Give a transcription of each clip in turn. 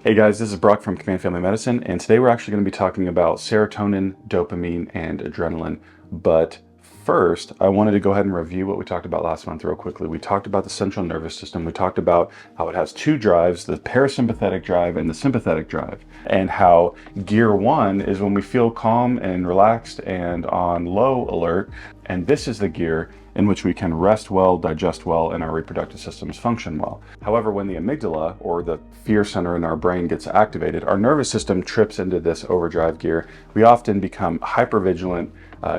Hey guys, this is Brock from Command Family Medicine, and today we're actually going to be talking about serotonin, dopamine, and adrenaline. But first, I wanted to go ahead and review what we talked about last month real quickly. We talked about the central nervous system. We talked about how it has two drives, the parasympathetic drive and the sympathetic drive, and how gear one is when we feel calm and relaxed and on low alert, and this is the gear in which we can rest well, digest well, and our reproductive systems function well. However, when the amygdala, or the fear center in our brain, gets activated, our nervous system trips into this overdrive gear. We often become hypervigilant,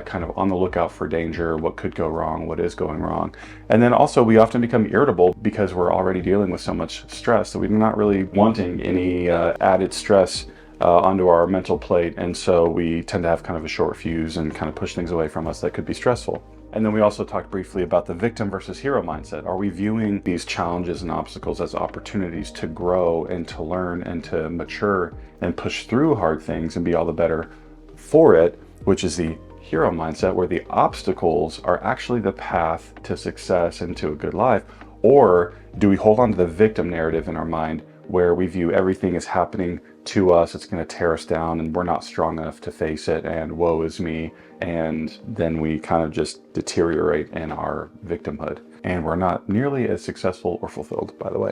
kind of on the lookout for danger, what could go wrong, what is going wrong. And then also we often become irritable because we're already dealing with so much stress that we're not really wanting any added stress onto our mental plate, and so we tend to have kind of a short fuse and kind of push things away from us that could be stressful. And then we also talked briefly about the victim versus hero mindset. Are we viewing these challenges and obstacles as opportunities to grow and to learn and to mature and push through hard things and be all the better for it, which is the hero mindset, where the obstacles are actually the path to success and to a good life? Or do we hold on to the victim narrative in our mind, where we view everything as happening to us, it's going to tear us down, and we're not strong enough to face it, and woe is me, and then we kind of just deteriorate in our victimhood, and we're not nearly as successful or fulfilled, by the way.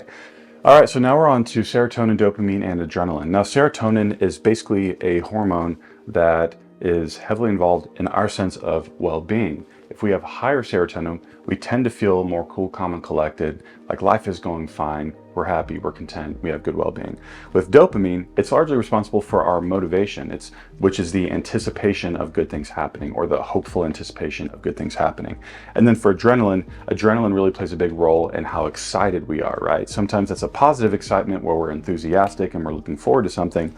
All right, so now we're on to serotonin, dopamine, and adrenaline. Now, serotonin is basically a hormone that is heavily involved in our sense of well-being. If we have higher serotonin, we tend to feel more cool, calm, and collected, like life is going fine, we're happy, we're content, we have good well-being. With dopamine, it's largely responsible for our motivation, which is the anticipation of good things happening, or the hopeful anticipation of good things happening. And then for adrenaline, adrenaline really plays a big role in how excited we are, right? Sometimes it's a positive excitement where we're enthusiastic and we're looking forward to something,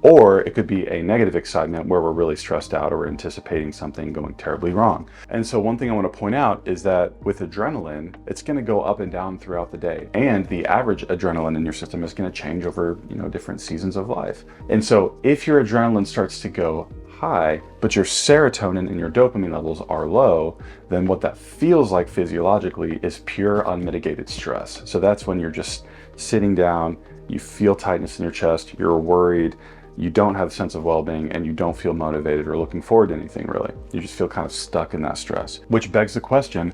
or it could be a negative excitement where we're really stressed out or anticipating something going terribly wrong. And so one thing I want to point out is that with adrenaline, it's going to go up and down throughout the day. And the average adrenaline in your system is going to change over, different seasons of life. And so if your adrenaline starts to go high, but your serotonin and your dopamine levels are low, then what that feels like physiologically is pure unmitigated stress. So that's when you're just sitting down, you feel tightness in your chest, you're worried, you don't have a sense of well-being, and you don't feel motivated or looking forward to anything really. You just feel kind of stuck in that stress, which begs the question,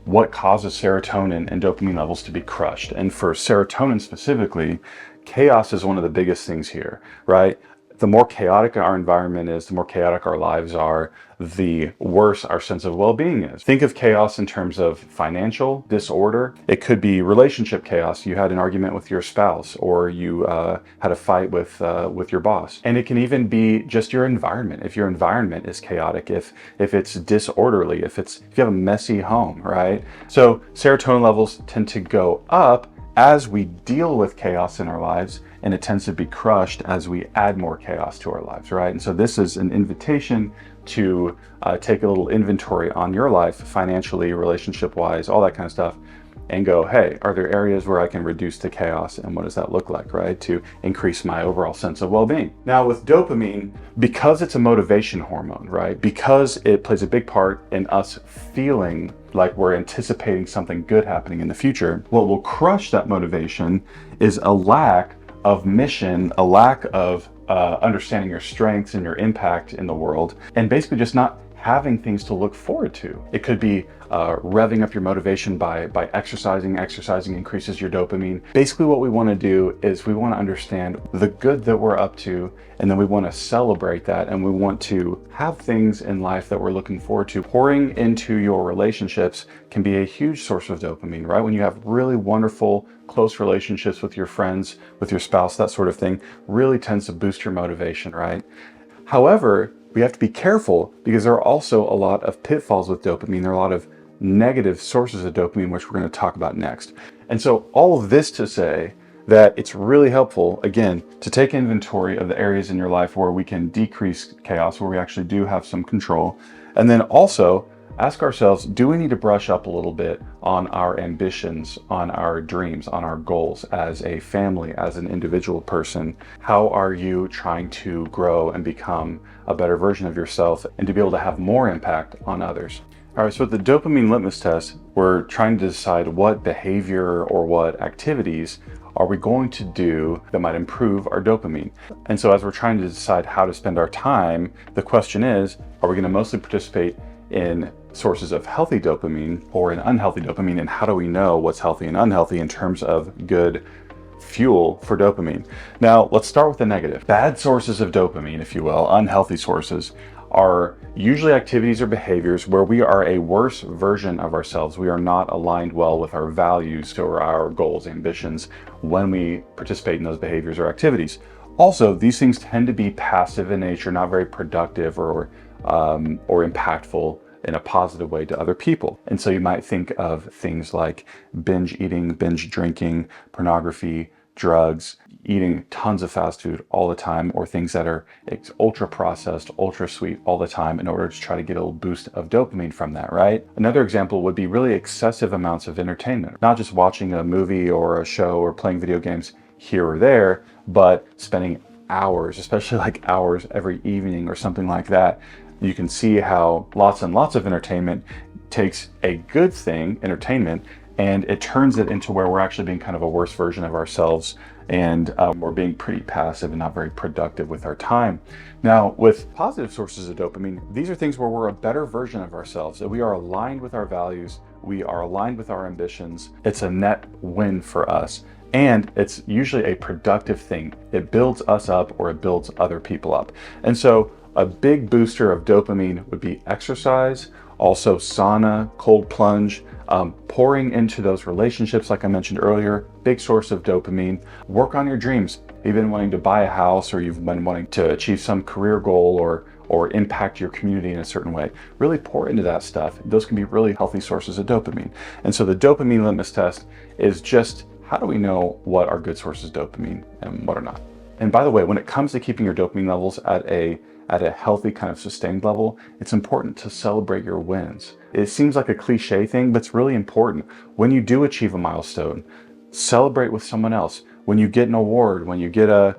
what causes serotonin and dopamine levels to be crushed? And for serotonin specifically, chaos is one of the biggest things here, right? The more chaotic our environment is, the more chaotic our lives are, the worse our sense of well-being is. Think of chaos in terms of financial disorder. It could be relationship chaos. You had an argument with your spouse, or you had a fight with your boss. And it can even be just your environment. If your environment is chaotic, if it's disorderly, if you have a messy home, right? So serotonin levels tend to go up as we deal with chaos in our lives, and it tends to be crushed as we add more chaos to our lives, right? And so this is an invitation to take a little inventory on your life, financially, relationship-wise, all that kind of stuff, and go, hey, are there areas where I can reduce the chaos, and what does that look like, right? To increase my overall sense of well-being. Now with dopamine, because it's a motivation hormone, right? Because it plays a big part in us feeling like we're anticipating something good happening in the future, what will crush that motivation is a lack of mission, a lack of understanding your strengths and your impact in the world, and basically just not having things to look forward to. It could be revving up your motivation by exercising. Exercising increases your dopamine. Basically what we want to do is we want to understand the good that we're up to, and then we want to celebrate that, and we want to have things in life that we're looking forward to. Pouring into your relationships can be a huge source of dopamine, right? When you have really wonderful, close relationships with your friends, with your spouse, that sort of thing, really tends to boost your motivation, right? However, we have to be careful because there are also a lot of pitfalls with dopamine. There are a lot of negative sources of dopamine, which we're going to talk about next. And so all of this to say that it's really helpful, again, to take inventory of the areas in your life where we can decrease chaos, where we actually do have some control. And then also ask ourselves, do we need to brush up a little bit on our ambitions, on our dreams, on our goals as a family, as an individual person? How are you trying to grow and become a better version of yourself and to be able to have more impact on others? All right, so with the dopamine litmus test, we're trying to decide what behavior or what activities are we going to do that might improve our dopamine? And so as we're trying to decide how to spend our time, the question is, are we going to mostly participate in sources of healthy dopamine or in unhealthy dopamine? And how do we know what's healthy and unhealthy in terms of good fuel for dopamine? Now, let's start with the negative. Bad sources of dopamine, if you will, unhealthy sources, are usually activities or behaviors where we are a worse version of ourselves. We are not aligned well with our values or our goals, ambitions when we participate in those behaviors or activities. Also, these things tend to be passive in nature, not very productive or impactful in a positive way to other people. And so you might think of things like binge eating, binge drinking, pornography, drugs, eating tons of fast food all the time, or things that are ultra processed, ultra sweet all the time in order to try to get a little boost of dopamine from that, right? Another example would be really excessive amounts of entertainment, not just watching a movie or a show or playing video games here or there, but spending hours, especially like hours every evening or something like that. You can see how lots and lots of entertainment takes a good thing, entertainment, and it turns it into where we're actually being kind of a worse version of ourselves, and we're being pretty passive and not very productive with our time. Now, with positive sources of dopamine, these are things where we're a better version of ourselves, that we are aligned with our values, we are aligned with our ambitions. It's a net win for us. And it's usually a productive thing. It builds us up or it builds other people up. And so a big booster of dopamine would be exercise, also sauna, cold plunge, pouring into those relationships like I mentioned earlier, big source of dopamine. Work on your dreams. You've been wanting to buy a house, or you've been wanting to achieve some career goal or impact your community in a certain way. Really pour into that stuff. Those can be really healthy sources of dopamine. And so the dopamine litmus test is just, how do we know what are good sources of dopamine and what are not? And by the way, when it comes to keeping your dopamine levels at a healthy kind of sustained level, it's important to celebrate your wins. It seems like a cliche thing, but it's really important. When you do achieve a milestone, celebrate with someone else. When you get an award, when you get a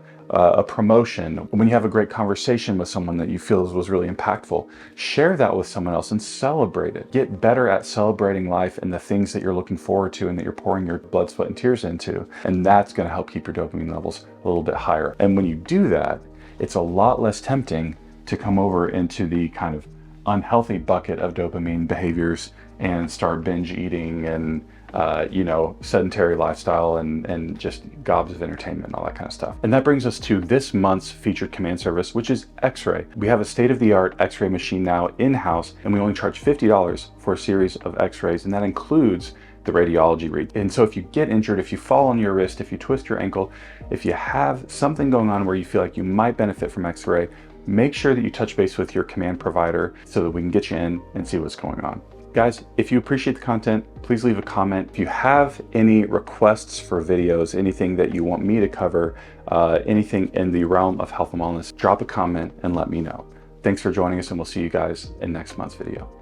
promotion, when you have a great conversation with someone that you feel was really impactful, share that with someone else and celebrate it. Get better at celebrating life and the things that you're looking forward to and that you're pouring your blood, sweat, and tears into. And that's going to help keep your dopamine levels a little bit higher. And when you do that, it's a lot less tempting to come over into the kind of unhealthy bucket of dopamine behaviors and start binge eating and sedentary lifestyle and just gobs of entertainment and all that kind of stuff. And that brings us to this month's featured command service, which is X-ray. We have a state-of-the-art X-ray machine now in-house, and we only charge $50 for a series of X-rays, and that includes the radiology read. And so if you get injured, if you fall on your wrist, if you twist your ankle, if you have something going on where you feel like you might benefit from X-ray, make sure that you touch base with your command provider so that we can get you in and see what's going on. Guys, if you appreciate the content, please leave a comment. If you have any requests for videos, anything that you want me to cover, anything in the realm of health and wellness, drop a comment and let me know. Thanks for joining us, and we'll see you guys in next month's video.